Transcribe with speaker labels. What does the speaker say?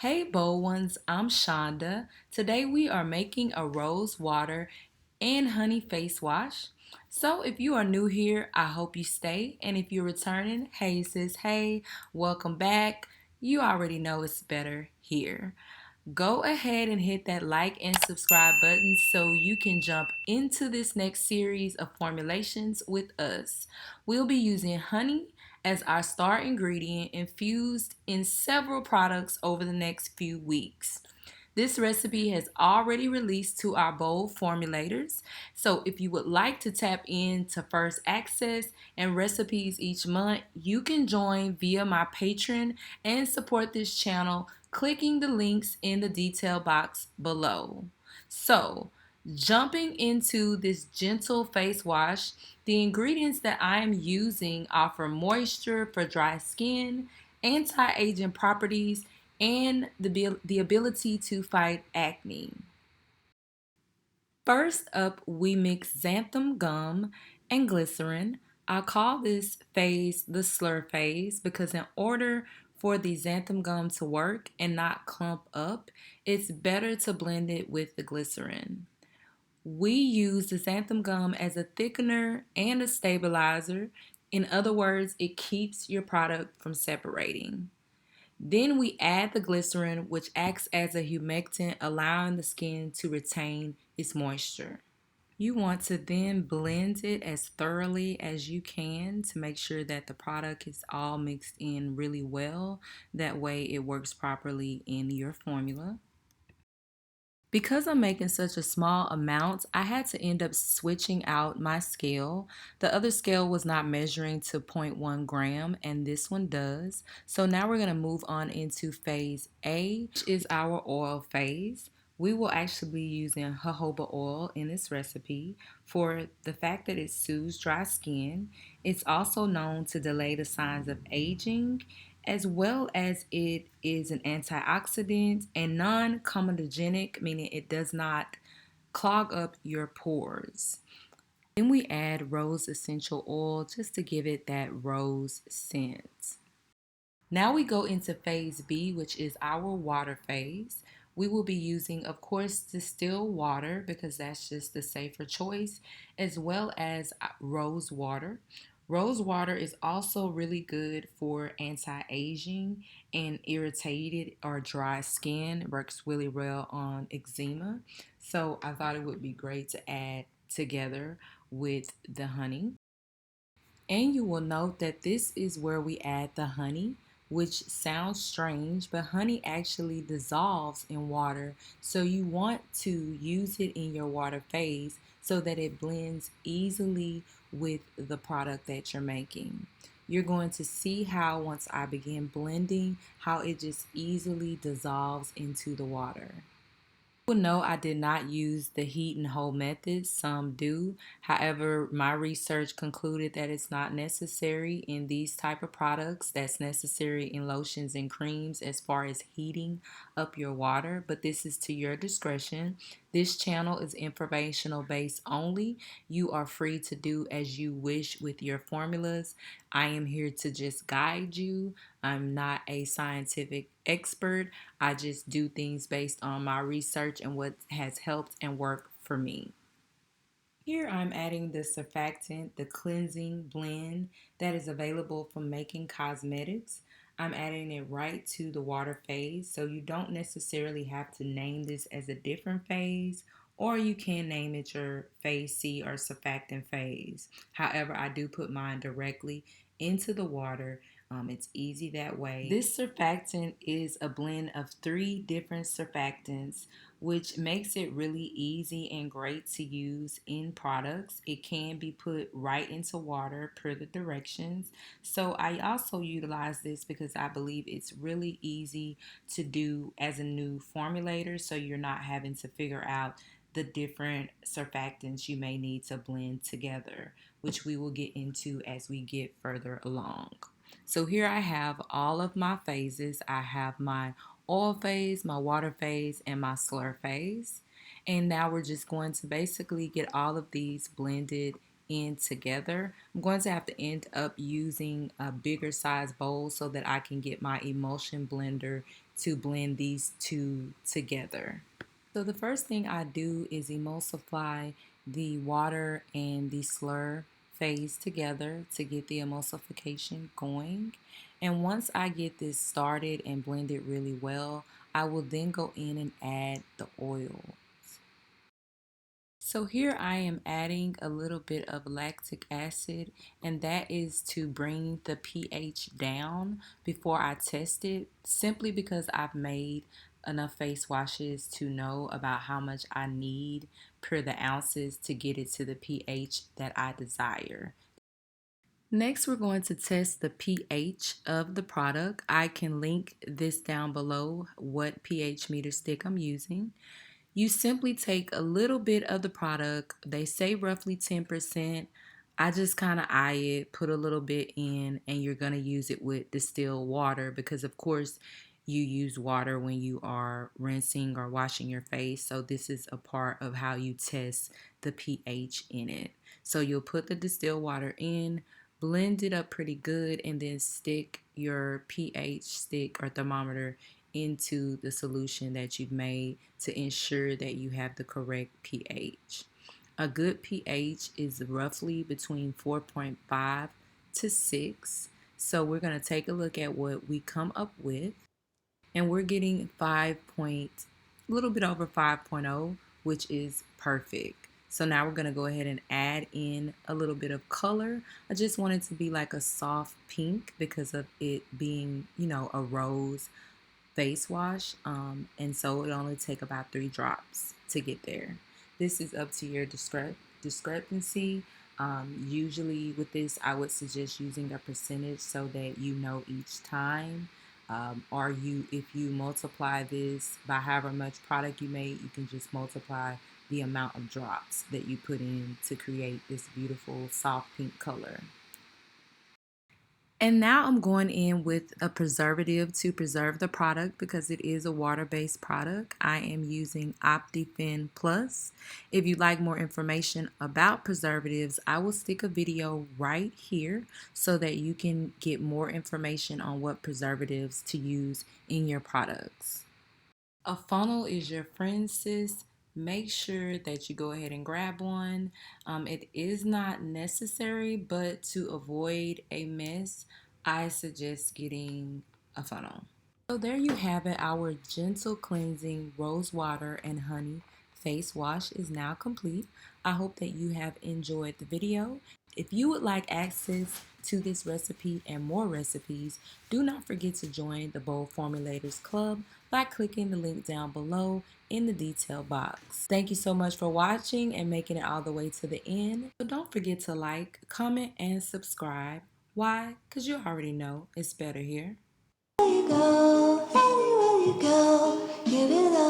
Speaker 1: Hey bold ones, I'm Shonda. Today we are making a rose water and honey face wash. So if you are new here, I hope you stay. And if you're returning, hey sis, hey, welcome back. You already know it's better here. Go ahead and hit that like and subscribe button so you can jump into this next series of formulations with us. We'll be using honey as our star ingredient infused in several products over the next few weeks. This recipe has already released to our bold formulators, so if you would like to tap into first access and recipes each month, you can join via my Patreon and support this channel clicking the links in the detail box below. So, jumping into this gentle face wash, the ingredients that I am using offer moisture for dry skin, anti-aging properties, and the ability to fight acne. First up, we mix xanthan gum and glycerin. I call this phase the slur phase because in order for the xanthan gum to work and not clump up, it's better to blend it with the glycerin. We use the xanthan gum as a thickener and a stabilizer. In other words, it keeps your product from separating. Then we add the glycerin, which acts as a humectant, allowing the skin to retain its moisture. You want to then blend it as thoroughly as you can to make sure that the product is all mixed in really well. That way it works properly in your formula. Because I'm making such a small amount, I had to end up switching out my scale. The other scale was not measuring to zero point 0.1 gram, and this one does. So now we're going to move on into phase A, which is our oil phase. We will actually be using jojoba oil in this recipe for the fact that it soothes dry skin. It's also known to delay the signs of aging, as well as it is an antioxidant and non-comedogenic, meaning it does not clog up your pores. Then we add rose essential oil just to give it that rose scent. Now we go into phase B, which is our water phase. We will be using, of course, distilled water because that's just the safer choice, as well as rose water. Rose water is also really good for anti-aging and irritated or dry skin. It works really well on eczema. So I thought it would be great to add together with the honey. And you will note that this is where we add the honey, which sounds strange, but honey actually dissolves in water. So you want to use it in your water phase so that it blends easily with the product that you're making. You're going to see how once I begin blending, how it just easily dissolves into the water. Will know I did not use the heat and hold method. Some do. However, my research concluded that it's not necessary in these type of products. That's necessary in lotions and creams as far as heating up your water, but this is to your discretion. This channel is informational based only. You are free to do as you wish with your formulas. I am here to just guide you. I'm not a scientific expert. I just do things based on my research and what has helped and worked for me. Here I'm adding the surfactant, the cleansing blend that is available from Making Cosmetics. I'm adding it right to the water phase, so you don't necessarily have to name this as a different phase, or you can name it your phase C or surfactant phase. However, I do put mine directly into the water. It's easy that way. This surfactant is a blend of 3 different surfactants, which makes it really easy and great to use in products. It can be put right into water per the directions. So I also utilize this because I believe it's really easy to do as a new formulator, so you're not having to figure out the different surfactants you may need to blend together, which we will get into as we get further along. So here I have all of my phases. I have my oil phase, my water phase, and my slur phase. And now we're just going to basically get all of these blended in together. I'm going to have to end up using a bigger size bowl so that I can get my emulsion blender to blend these two together. So the first thing I do is emulsify the water and the slur phase together to get the emulsification going. And once I get this started and blend it really well, I will then go in and add the oil. So here I am adding a little bit of lactic acid, and that is to bring the pH down before I test it, simply because I've made enough face washes to know about how much I need per the ounces to get it to the pH that I desire. Next, we're going to test the pH of the product. I can link this down below, what pH meter stick I'm using. You simply take a little bit of the product. They say roughly 10%. I just kind of eye it, put a little bit in, and you're going to use it with distilled water because, of course, you use water when you are rinsing or washing your face. So this is a part of how you test the pH in it. So you'll put the distilled water in, blend it up pretty good, and then stick your pH stick or thermometer into the solution that you've made to ensure that you have the correct pH. A good pH is roughly between 4.5 to 6. So we're going to take a look at what we come up with. And we're getting 5 point, a little bit over 5.0, which is perfect. So now we're going to go ahead and add in a little bit of color. I just want it to be like a soft pink because of it being, a rose face wash, and so it only take about 3 drops to get there. This is up to your discrepancy. Usually with this, I would suggest using a percentage so that you know each time. Or if you multiply this by however much product you made, you can just multiply the amount of drops that you put in to create this beautiful soft pink color. And now I'm going in with a preservative to preserve the product because it is a water-based product. I am using OptiFin Plus. If you'd like more information about preservatives, I will stick a video right here so that you can get more information on what preservatives to use in your products. A funnel is your friend, sis. Make sure that you go ahead and grab one. It is not necessary, but to avoid a mess, I suggest getting a funnel. So there you have it. Our gentle cleansing rose water and honey face wash is now complete. I hope that you have enjoyed the video. If you would like access to this recipe and more recipes, do not forget to join the Bold Formulators Club by clicking the link down below in the detail box. Thank you so much for watching and making it all the way to the end. So don't forget to like, comment, and subscribe. Why? Because you already know it's better here. You go, anywhere you go, give it up.